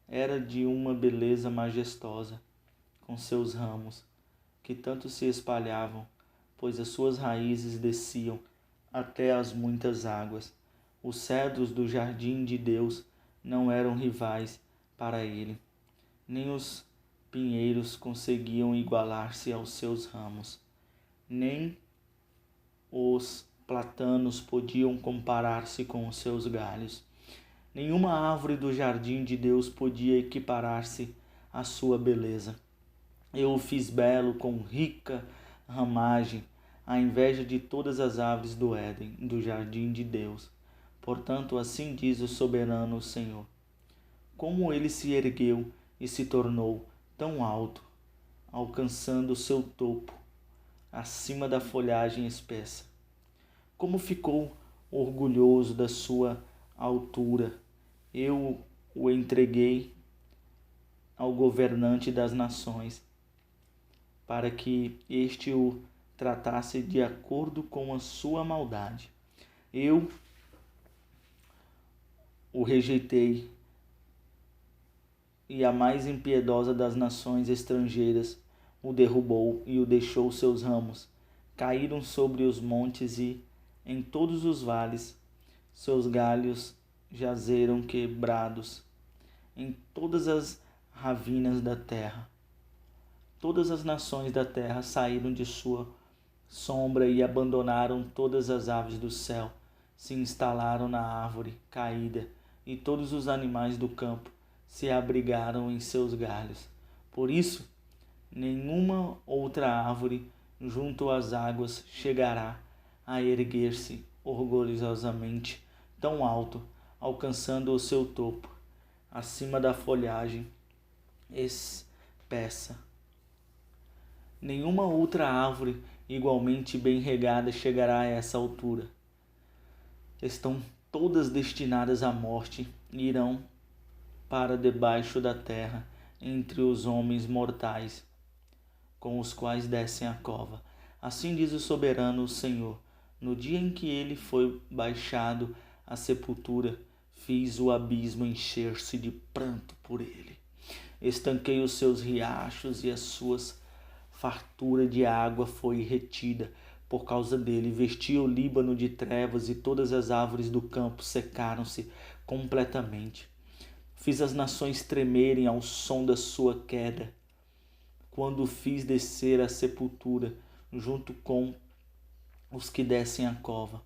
Era de uma beleza majestosa, com seus ramos, que tanto se espalhavam, pois as suas raízes desciam até as muitas águas. Os cedros do jardim de Deus não eram rivais para ele, nem os pinheiros conseguiam igualar-se aos seus ramos, nem os platanos podiam comparar-se com os seus galhos. Nenhuma árvore do jardim de Deus podia equiparar-se à sua beleza. Eu o fiz belo com rica ramagem, à inveja de todas as árvores do Éden, do jardim de Deus. Portanto, assim diz o soberano Senhor: como ele se ergueu e se tornou tão alto, alcançando o seu topo, acima da folhagem espessa. Como ficou orgulhoso da sua altura. Eu o entreguei ao governante das nações, para que este o tratasse de acordo com a sua maldade. Eu o rejeitei, e a mais impiedosa das nações estrangeiras o derrubou e o deixou seus ramos. Caíram sobre os montes e em todos os vales. Seus galhos jazeram quebrados em todas as ravinas da terra. Todas as nações da terra saíram de sua sombra e abandonaram todas as aves do céu. Se instalaram na árvore caída e todos os animais do campo se abrigaram em seus galhos. Por isso, nenhuma outra árvore junto às águas chegará a erguer-se orgulhosamente tão alto, alcançando o seu topo, acima da folhagem espessa. Nenhuma outra árvore igualmente bem regada chegará a essa altura. Estão todas destinadas à morte e irão para debaixo da terra, entre os homens mortais, com os quais descem a cova. Assim diz o soberano Senhor: no dia em que ele foi baixado à sepultura, fiz o abismo encher-se de pranto por ele. Estanquei os seus riachos e a sua fartura de água foi retida. Por causa dele, vesti o Líbano de trevas e todas as árvores do campo secaram-se completamente. Fiz as nações tremerem ao som da sua queda, quando o fiz descer à sepultura, junto com os que descem à cova.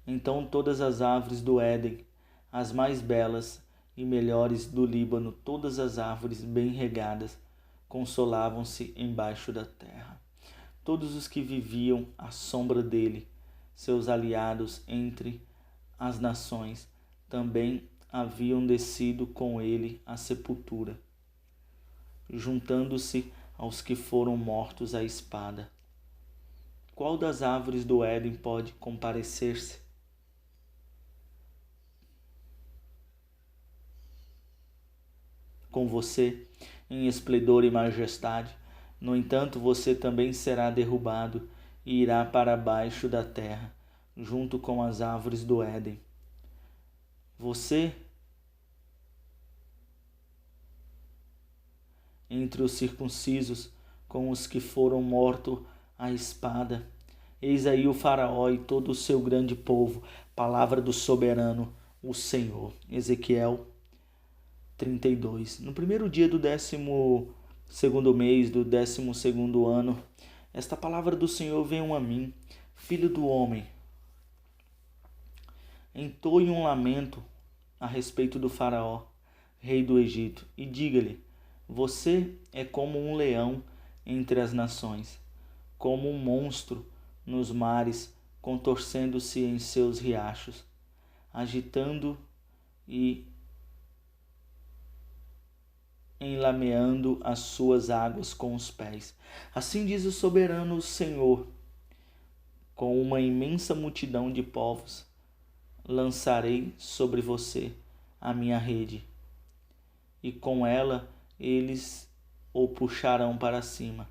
Então todas as árvores do Éden, as mais belas e melhores do Líbano, todas as árvores bem regadas, consolavam-se embaixo da terra. Todos os que viviam à sombra dele, seus aliados entre as nações, também haviam descido com ele à sepultura, juntando-se aos que foram mortos à espada. qual das árvores do Éden pode comparecer-se com você em esplendor e majestade? No entanto, você também será derrubado e irá para baixo da terra, junto com as árvores do Éden. Você, entre os circuncisos, com os que foram mortos à espada. Eis aí o faraó e todo o seu grande povo. Palavra do soberano, o Senhor. Ezequiel 32. No primeiro dia do 12º mês, do 12º ano, esta palavra do Senhor veio a mim: Filho do homem, entoe um lamento a respeito do faraó, rei do Egito, e diga-lhe: você é como um leão entre as nações, como um monstro nos mares, contorcendo-se em seus riachos, agitando e enlameando as suas águas com os pés. Assim diz o soberano Senhor: com uma imensa multidão de povos lançarei sobre você a minha rede, e com ela eles o puxarão para cima.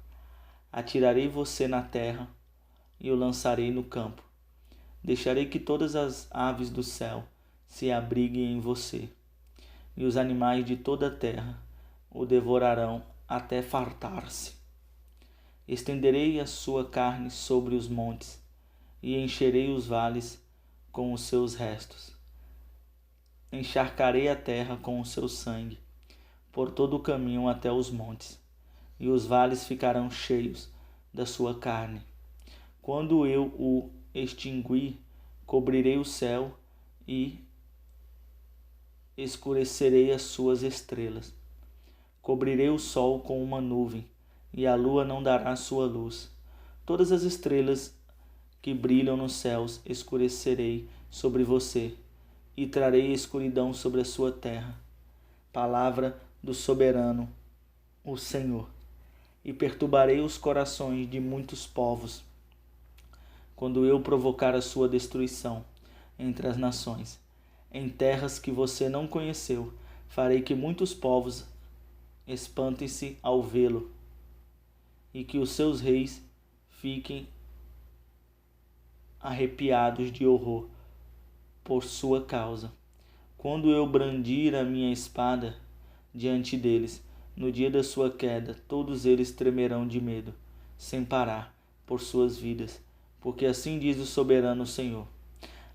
Atirarei você na terra e o lançarei no campo. Deixarei que todas as aves do céu se abriguem em você, e os animais de toda a terra o devorarão até fartar-se. Estenderei a sua carne sobre os montes e encherei os vales com os seus restos. Encharcarei a terra com o seu sangue por todo o caminho até os montes, e os vales ficarão cheios da sua carne. Quando eu o extinguir, cobrirei o céu e escurecerei as suas estrelas. Cobrirei o sol com uma nuvem, e a lua não dará sua luz. Todas as estrelas que brilham nos céus escurecerei sobre você, e trarei escuridão sobre a sua terra. Palavra do soberano, o Senhor. E perturbarei os corações de muitos povos, quando eu provocar a sua destruição entre as nações. Em terras que você não conheceu, farei que muitos povos espantem-se ao vê-lo, e que os seus reis fiquem arrepiados de horror por sua causa. Quando eu brandir a minha espada diante deles, no dia da sua queda, todos eles tremerão de medo, sem parar, por suas vidas. Porque assim diz o soberano Senhor: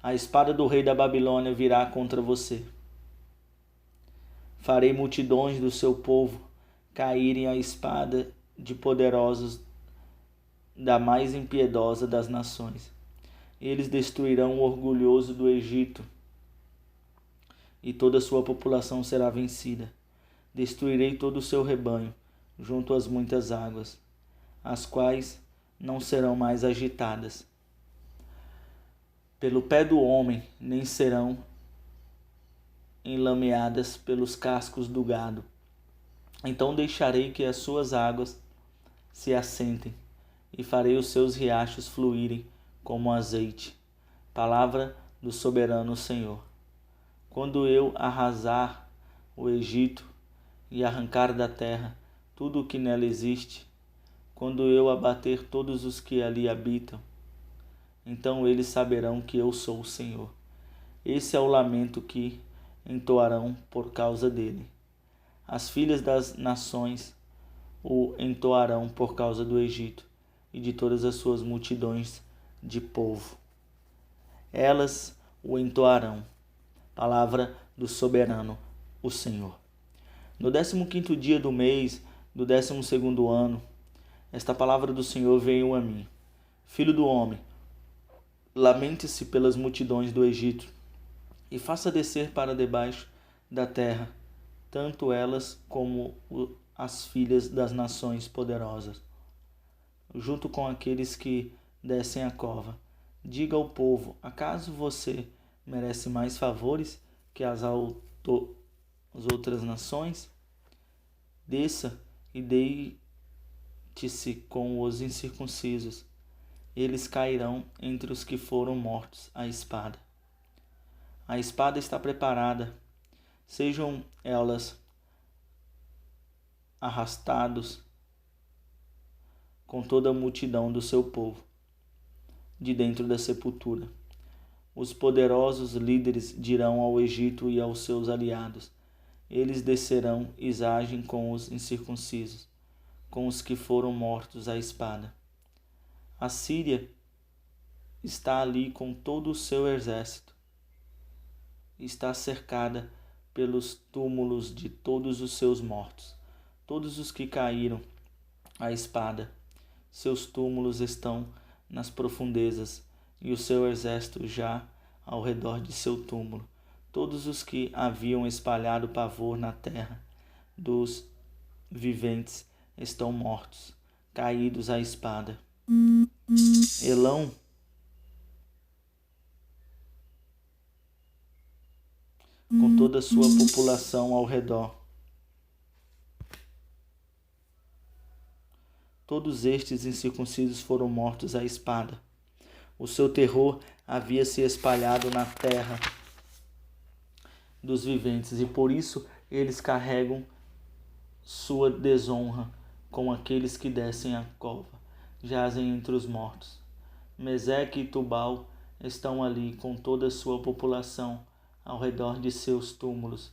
a espada do rei da Babilônia virá contra você. Farei multidões do seu povo caírem à espada de poderosos da mais impiedosa das nações. Eles destruirão o orgulhoso do Egito, e toda a sua população será vencida. Destruirei todo o seu rebanho, junto às muitas águas, as quais não serão mais agitadas pelo pé do homem, nem serão enlameadas pelos cascos do gado. Então deixarei que as suas águas se assentem, e farei os seus riachos fluírem como azeite. Palavra do soberano Senhor. Quando eu arrasar o Egito e arrancar da terra tudo o que nela existe, quando eu abater todos os que ali habitam, então eles saberão que eu sou o Senhor. Esse é o lamento que entoarão por causa dele. As filhas das nações o entoarão por causa do Egito e de todas as suas multidões de povo. Elas o entoarão. Palavra do soberano, o Senhor. No 15º dia do mês do 12º ano, esta palavra do Senhor veio a mim: Filho do homem, lamente-se pelas multidões do Egito, e faça descer para debaixo da terra, tanto elas como as filhas das nações poderosas, junto com aqueles que descem a cova. Diga ao povo: acaso você merece mais favores que as outras nações? Desça e deite-se com os incircuncisos, eles cairão entre os que foram mortos à espada. A espada está preparada, sejam elas arrastados com toda a multidão do seu povo, de dentro da sepultura. Os poderosos líderes dirão ao Egito e aos seus aliados: eles descerão e agem com os incircuncisos, com os que foram mortos à espada. A Síria está ali com todo o seu exército. Está cercada pelos túmulos de todos os seus mortos. Todos os que caíram à espada, seus túmulos estão nas profundezas, e o seu exército já ao redor de seu túmulo. Todos os que haviam espalhado pavor na terra dos viventes estão mortos, caídos à espada. Elão, com toda a sua população ao redor. Todos estes incircuncisos foram mortos à espada. O seu terror havia se espalhado na terra dos viventes, e por isso eles carregam sua desonra com aqueles que descem a cova, jazem entre os mortos. Meseque e Tubal estão ali com toda a sua população ao redor de seus túmulos.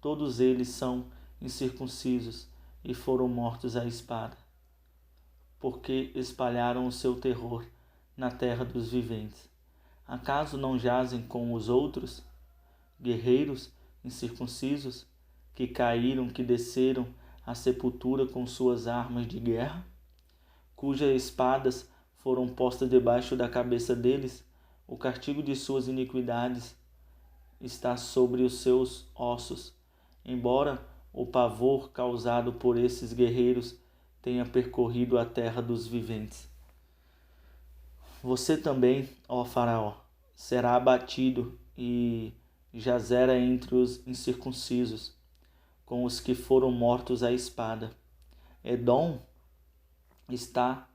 Todos eles são incircuncisos e foram mortos à espada, porque espalharam o seu terror na terra dos viventes. Acaso não jazem com os outros guerreiros incircuncisos que caíram, que desceram à sepultura com suas armas de guerra, cujas espadas foram postas debaixo da cabeça deles? O castigo de suas iniquidades está sobre os seus ossos. Embora o pavor causado por esses guerreiros tenha percorrido a terra dos viventes. Você também, ó Faraó, será abatido e jazera entre os incircuncisos, com os que foram mortos à espada. Edom está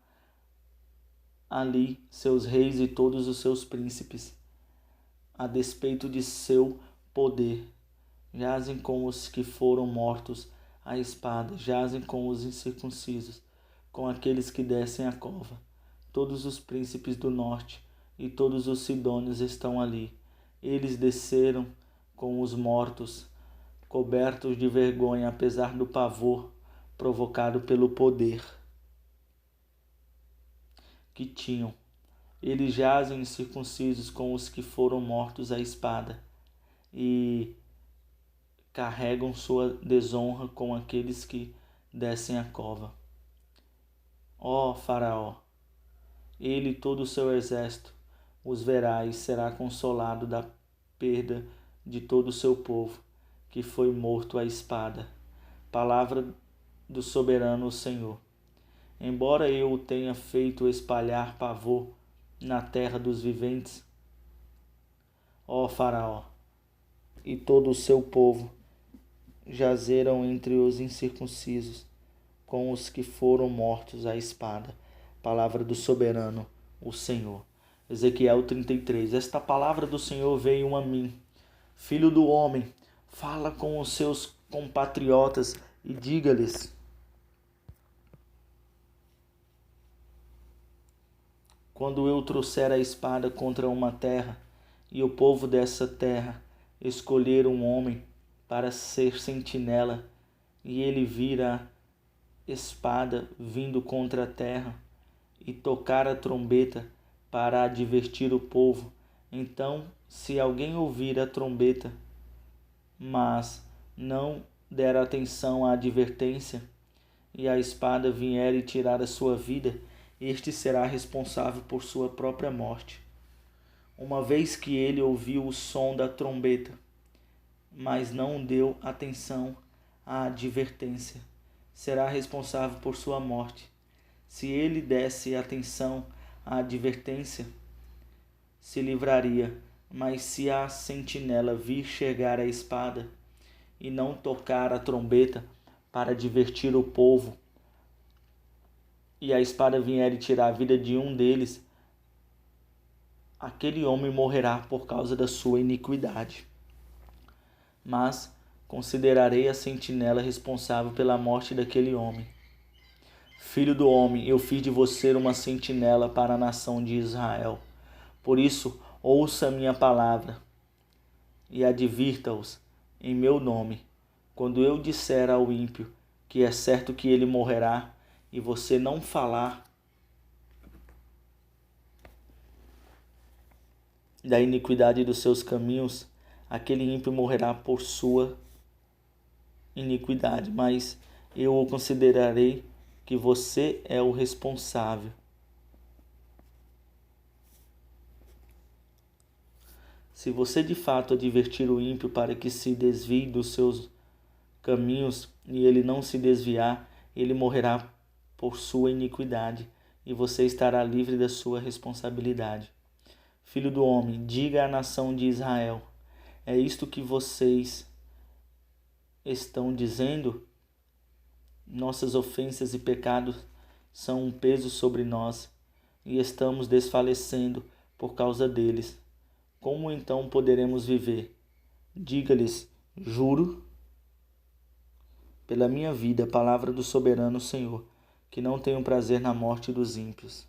ali, seus reis e todos os seus príncipes, a despeito de seu poder. Jazem com os que foram mortos à espada, jazem com os incircuncisos, com aqueles que descem a cova. Todos os príncipes do norte e todos os sidônios estão ali. Eles desceram com os mortos, cobertos de vergonha, apesar do pavor provocado pelo poder que tinham. Eles jazem incircuncisos com os que foram mortos à espada e carregam sua desonra com aqueles que descem a cova. Ó Faraó, ele e todo o seu exército os verá e será consolado da perda de todo o seu povo, que foi morto à espada. Palavra do soberano Senhor. Embora eu o tenha feito espalhar pavor na terra dos viventes, ó Faraó, e todo o seu povo jazeram entre os incircuncisos, com os que foram mortos à espada. Palavra do soberano, o Senhor. Ezequiel 33. Esta palavra do Senhor veio a mim. Filho do homem, fala com os seus compatriotas e diga-lhes: quando eu trouxer a espada contra uma terra, e o povo dessa terra escolher um homem para ser sentinela, e ele vir a espada vindo contra a terra, e tocar a trombeta para advertir o povo, então, se alguém ouvir a trombeta, mas não der atenção à advertência, e a espada vier e tirar a sua vida, este será responsável por sua própria morte. Uma vez que ele ouviu o som da trombeta, mas não deu atenção à advertência, será responsável por sua morte. Se ele desse atenção à advertência, se livraria, mas se a sentinela vir chegar a espada e não tocar a trombeta para advertir o povo, e a espada vier e tirar a vida de um deles, aquele homem morrerá por causa da sua iniquidade. Mas considerarei a sentinela responsável pela morte daquele homem. Filho do homem, eu fiz de você uma sentinela para a nação de Israel. Por isso, ouça a minha palavra e advirta-os em meu nome. Quando eu disser ao ímpio que é certo que ele morrerá, e você não falar da iniquidade dos seus caminhos, aquele ímpio morrerá por sua iniquidade, mas eu o considerarei que você é o responsável. Se você de fato advertir o ímpio para que se desvie dos seus caminhos e ele não se desviar, ele morrerá por sua iniquidade e você estará livre da sua responsabilidade. Filho do homem, diga à nação de Israel: é isto que vocês estão dizendo? Nossas ofensas e pecados são um peso sobre nós e estamos desfalecendo por causa deles. Como então poderemos viver? Diga-lhes: juro pela minha vida, a palavra do soberano Senhor, que não tenho prazer na morte dos ímpios.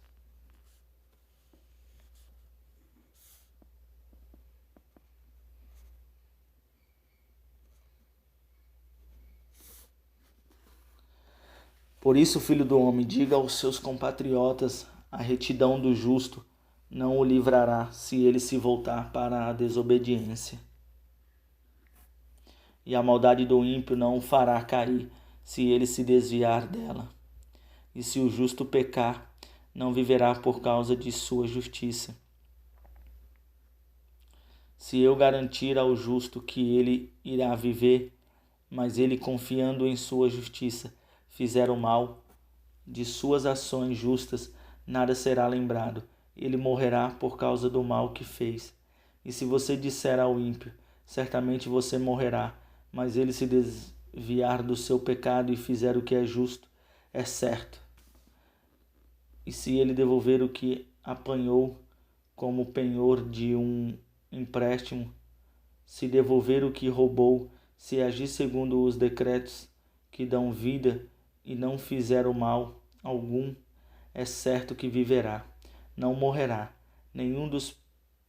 Por isso, filho do homem, diga aos seus compatriotas: a retidão do justo não o livrará se ele se voltar para a desobediência. E a maldade do ímpio não o fará cair se ele se desviar dela. E se o justo pecar, não viverá por causa de sua justiça. Se eu garantir ao justo que ele irá viver, mas ele, confiando em sua justiça, fizer o mal, de suas ações justas nada será lembrado. Ele morrerá por causa do mal que fez. E se você disser ao ímpio: certamente você morrerá, mas ele se desviar do seu pecado e fizer o que é justo, é certo. E se ele devolver o que apanhou como penhor de um empréstimo, se devolver o que roubou, se agir segundo os decretos que dão vida e não fizer o mal algum, é certo que viverá, não morrerá. Nenhum dos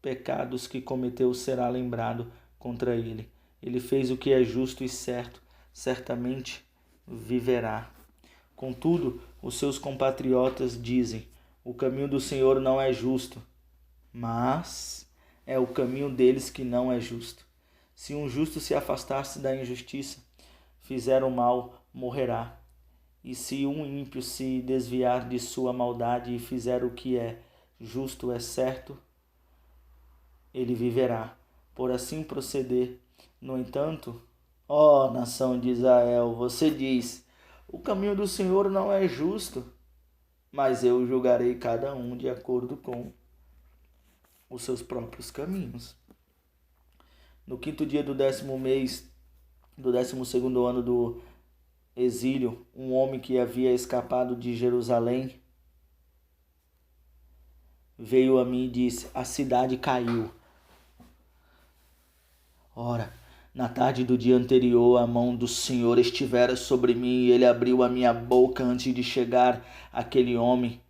pecados que cometeu será lembrado contra ele. Ele fez o que é justo e certo, certamente viverá. Contudo, os seus compatriotas dizem: o caminho do Senhor não é justo, mas é o caminho deles que não é justo. Se um justo se afastar-se da injustiça, fizer o mal, morrerá. E se um ímpio se desviar de sua maldade e fizer o que é justo, é certo, ele viverá. Por assim proceder. No entanto, ó nação de Israel, você diz: o caminho do Senhor não é justo, mas eu julgarei cada um de acordo com os seus próprios caminhos. No 5º dia do 10º mês do 12º ano do exílio, um homem que havia escapado de Jerusalém veio a mim e disse: a cidade caiu. Ora, na tarde do dia anterior, a mão do Senhor estivera sobre mim e ele abriu a minha boca antes de chegar aquele homem.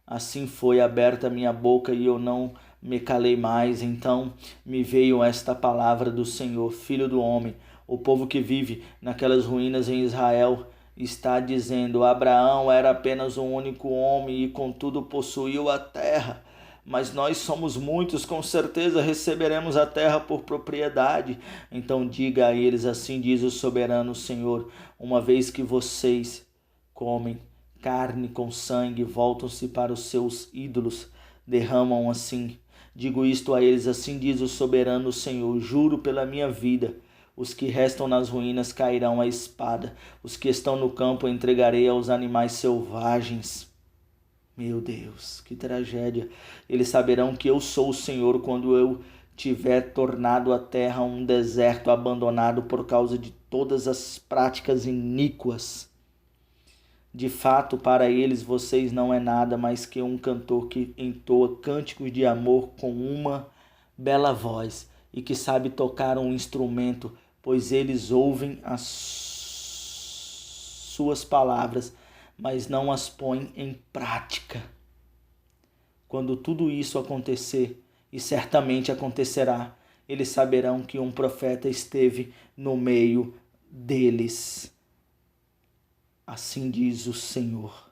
Assim foi aberta a minha boca e eu não me calei mais. Então me veio esta palavra do Senhor: filho do homem, o povo que vive naquelas ruínas em Israel está dizendo: Abraão era apenas um único homem e contudo possuiu a terra. Mas nós somos muitos, com certeza receberemos a terra por propriedade. Então diga a eles: assim diz o soberano Senhor: uma vez que vocês comem carne com sangue, voltam-se para os seus ídolos, derramam assim. Digo isto a eles: assim diz o soberano Senhor: juro pela minha vida, os que restam nas ruínas cairão à espada, os que estão no campo entregarei aos animais selvagens. Meu Deus, que tragédia! Eles saberão que eu sou o Senhor quando eu tiver tornado a terra um deserto abandonado por causa de todas as práticas iníquas De fato, para eles vocês não é nada mais que um cantor que entoa cânticos de amor com uma bela voz e que sabe tocar um instrumento, pois eles ouvem as suas palavras, mas não as põem em prática. Quando tudo isso acontecer, e certamente acontecerá, eles saberão que um profeta esteve no meio deles. Assim diz o Senhor.